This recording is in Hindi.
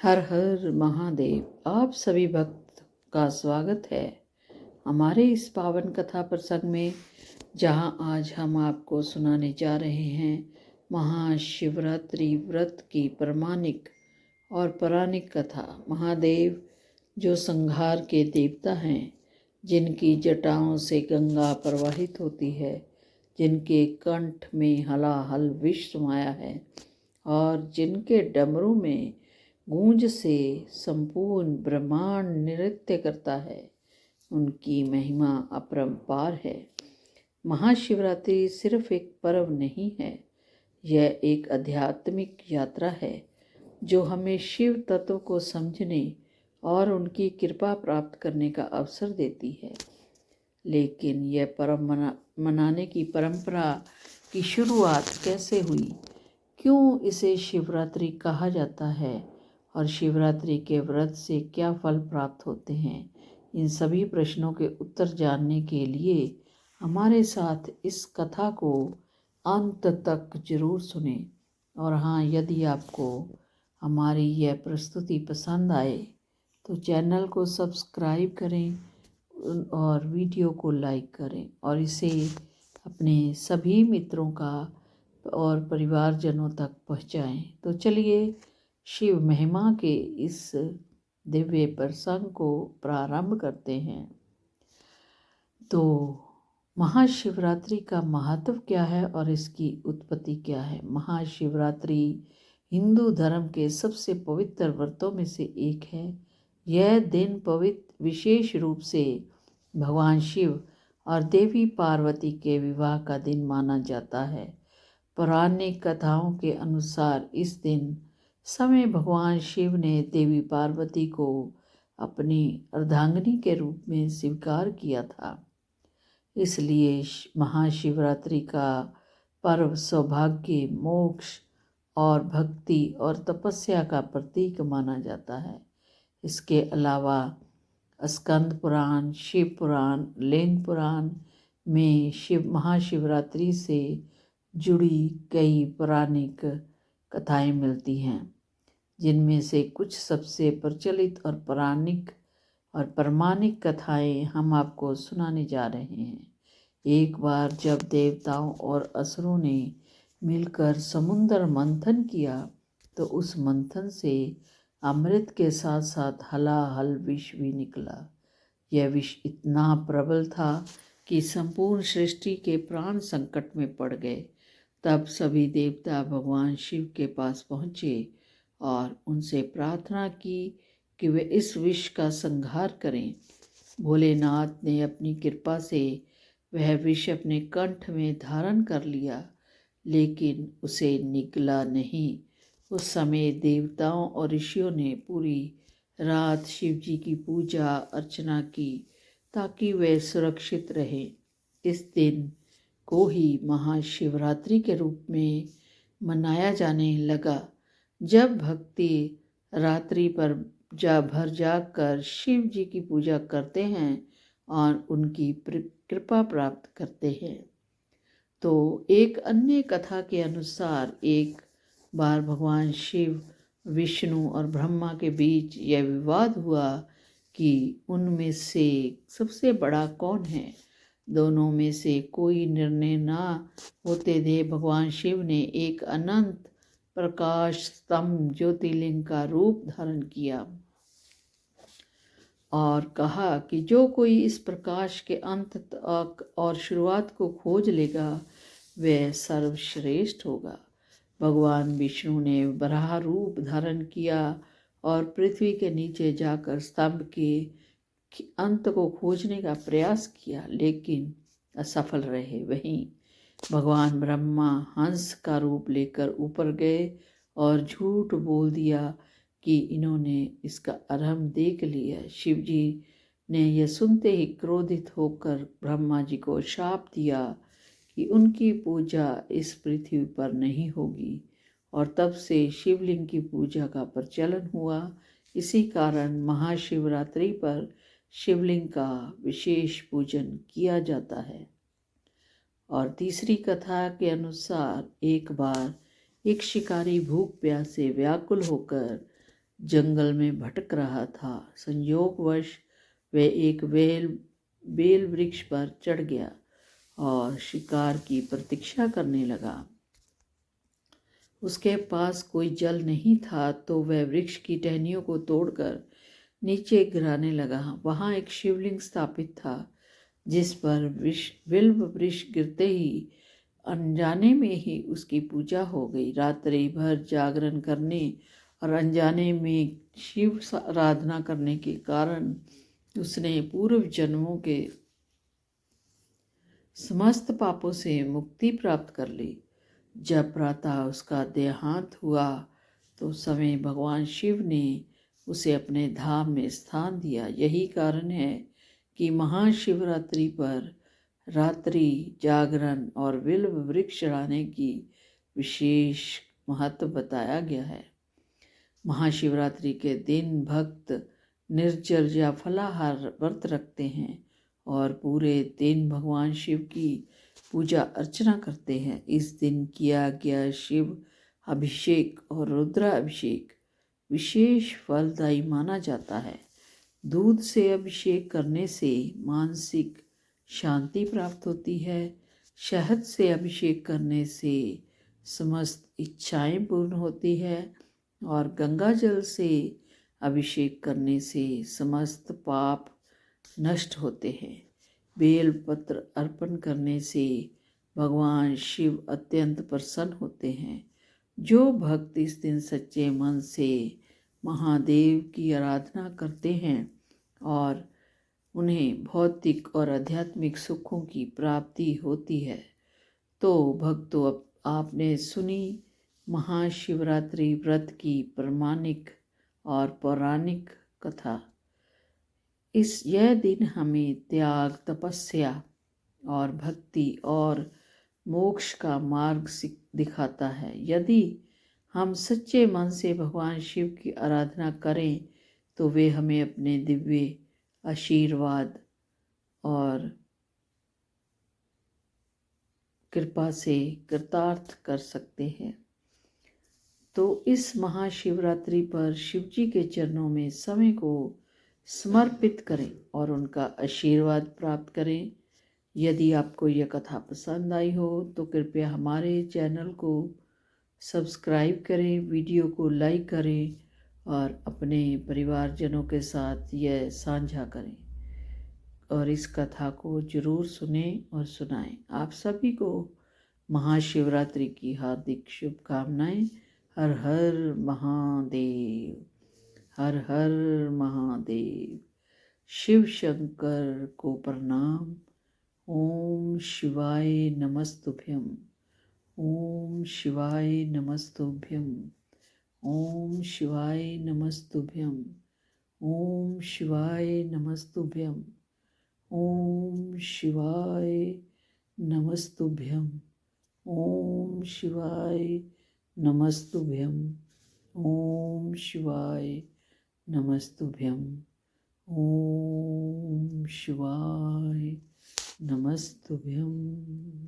हर हर महादेव। आप सभी भक्त का स्वागत है हमारे इस पावन कथा प्रसंग में, जहां आज हम आपको सुनाने जा रहे हैं महाशिवरात्रि व्रत की प्रमाणिक और पौराणिक कथा। महादेव जो संहार के देवता हैं, जिनकी जटाओं से गंगा प्रवाहित होती है, जिनके कंठ में हलाहल विष समाया है और जिनके डमरू में गूंज से संपूर्ण ब्रह्मांड नृत्य करता है, उनकी महिमा अपरंपार है। महाशिवरात्रि सिर्फ एक पर्व नहीं है, यह एक आध्यात्मिक यात्रा है जो हमें शिव तत्व को समझने और उनकी कृपा प्राप्त करने का अवसर देती है। लेकिन यह पर्व मनाने की परंपरा की शुरुआत कैसे हुई, क्यों इसे शिवरात्रि कहा जाता है और शिवरात्रि के व्रत से क्या फल प्राप्त होते हैं, इन सभी प्रश्नों के उत्तर जानने के लिए हमारे साथ इस कथा को अंत तक जरूर सुने। और हाँ, यदि आपको हमारी यह प्रस्तुति पसंद आए तो चैनल को सब्सक्राइब करें और वीडियो को लाइक करें और इसे अपने सभी मित्रों का और परिवारजनों तक पहुँचाएं। तो चलिए शिव महिमा के इस दिव्य प्रसंग को प्रारंभ करते हैं। तो महाशिवरात्रि का महत्व क्या है और इसकी उत्पत्ति क्या है। महाशिवरात्रि हिंदू धर्म के सबसे पवित्र व्रतों में से एक है। यह दिन पवित्र विशेष रूप से भगवान शिव और देवी पार्वती के विवाह का दिन माना जाता है। पौराणिक कथाओं के अनुसार इस दिन समय भगवान शिव ने देवी पार्वती को अपनी अर्धांगिनी के रूप में स्वीकार किया था। इसलिए महाशिवरात्रि का पर्व सौभाग्य, मोक्ष और भक्ति और तपस्या का प्रतीक माना जाता है। इसके अलावा स्कंद पुराण, शिव पुराण, लिंग पुराण में महाशिवरात्रि से जुड़ी कई पौराणिक कथाएं मिलती हैं, जिनमें से कुछ सबसे प्रचलित और पौराणिक और प्रमाणिक कथाएं हम आपको सुनाने जा रहे हैं। एक बार जब देवताओं और असुरों ने मिलकर समुद्र मंथन किया, तो उस मंथन से अमृत के साथ साथ हलाहल विष भी निकला। यह विष इतना प्रबल था कि संपूर्ण सृष्टि के प्राण संकट में पड़ गए। तब सभी देवता भगवान शिव के पास पहुँचे और उनसे प्रार्थना की कि वे इस विष का संहार करें। भोलेनाथ ने अपनी कृपा से वह विष अपने कंठ में धारण कर लिया, लेकिन उसे निगला नहीं। उस समय देवताओं और ऋषियों ने पूरी रात शिव जी की पूजा अर्चना की ताकि वे सुरक्षित रहे। इस दिन को ही महाशिवरात्रि के रूप में मनाया जाने लगा। जब भक्ति रात्रि पर भर जाकर शिव जी की पूजा करते हैं और उनकी कृपा प्राप्त करते हैं। तो एक अन्य कथा के अनुसार एक बार भगवान शिव, विष्णु और ब्रह्मा के बीच यह विवाद हुआ कि उनमें से सबसे बड़ा कौन है। दोनों में से कोई निर्णय ना होते हुए भगवान शिव ने एक अनंत प्रकाश स्तंभ ज्योतिर्लिंग का रूप धारण किया और कहा कि जो कोई इस प्रकाश के अंत तक और शुरुआत को खोज लेगा, वह सर्वश्रेष्ठ होगा। भगवान विष्णु ने वराह रूप धारण किया और पृथ्वी के नीचे जाकर स्तंभ के अंत को खोजने का प्रयास किया, लेकिन असफल रहे। वहीं भगवान ब्रह्मा हंस का रूप लेकर ऊपर गए और झूठ बोल दिया कि इन्होंने इसका आरंभ देख लिया। शिव जी ने यह सुनते ही क्रोधित होकर ब्रह्मा जी को शाप दिया कि उनकी पूजा इस पृथ्वी पर नहीं होगी, और तब से शिवलिंग की पूजा का प्रचलन हुआ। इसी कारण महाशिवरात्रि पर शिवलिंग का विशेष पूजन किया जाता है। और तीसरी कथा के अनुसार एक बार एक शिकारी भूख प्यास से व्याकुल होकर जंगल में भटक रहा था। संयोगवश वह एक बेल वृक्ष पर चढ़ गया और शिकार की प्रतीक्षा करने लगा। उसके पास कोई जल नहीं था तो वह वृक्ष की टहनियों को तोड़कर नीचे गिराने लगा। वहाँ एक शिवलिंग स्थापित था जिस पर बिल्व वृक्ष गिरते ही अनजाने में ही उसकी पूजा हो गई। रात्रि भर जागरण करने और अनजाने में शिव आराधना करने के कारण उसने पूर्व जन्मों के समस्त पापों से मुक्ति प्राप्त कर ली। जब प्रातः उसका देहांत हुआ तो समय भगवान शिव ने उसे अपने धाम में स्थान दिया। यही कारण है कि महाशिवरात्रि पर रात्रि जागरण और बिल्व वृक्ष चढ़ाने की विशेष महत्व बताया गया है। महाशिवरात्रि के दिन भक्त निर्जल या फलाहार व्रत रखते हैं और पूरे दिन भगवान शिव की पूजा अर्चना करते हैं। इस दिन किया गया शिव अभिषेक और रुद्राभिषेक विशेष फलदायी माना जाता है। दूध से अभिषेक करने से मानसिक शांति प्राप्त होती है। शहद से अभिषेक करने से समस्त इच्छाएं पूर्ण होती है और गंगा जल से अभिषेक करने से समस्त पाप नष्ट होते हैं। बेल पत्र अर्पण करने से भगवान शिव अत्यंत प्रसन्न होते हैं। जो भक्त इस दिन सच्चे मन से महादेव की आराधना करते हैं और उन्हें भौतिक और आध्यात्मिक सुखों की प्राप्ति होती है। तो भक्तों, अब आपने सुनी महाशिवरात्रि व्रत की प्रामाणिक और पौराणिक कथा। यह दिन हमें त्याग, तपस्या और भक्ति और मोक्ष का मार्ग दिखाता है। यदि हम सच्चे मन से भगवान शिव की आराधना करें तो वे हमें अपने दिव्य आशीर्वाद और कृपा से कृतार्थ कर सकते हैं। तो इस महाशिवरात्रि पर शिव जी के चरणों में समय को समर्पित करें और उनका आशीर्वाद प्राप्त करें। यदि आपको यह कथा पसंद आई हो तो कृपया हमारे चैनल को सब्सक्राइब करें, वीडियो को लाइक करें और अपने परिवारजनों के साथ यह साझा करें और इस कथा को जरूर सुने और सुनाएं। आप सभी को महाशिवरात्रि की हार्दिक शुभकामनाएं। हर हर महादेव, हर हर महादेव। शिव शंकर को प्रणाम। ओम शिवाय नमस्तुभ्यम, ओम शिवाय नमस्तुभ्यम, ओम शिवाय नमस्तुभ्यम, ओम शिवाय नमस्तुभ्यम, ओम शिवाय नमस्तुभ्यम, ओम शिवाय नमस्तुभ्यम, ओम शिवाय नमस्तुभ्यम, ओम शिवाय नमस्तुभ्यम।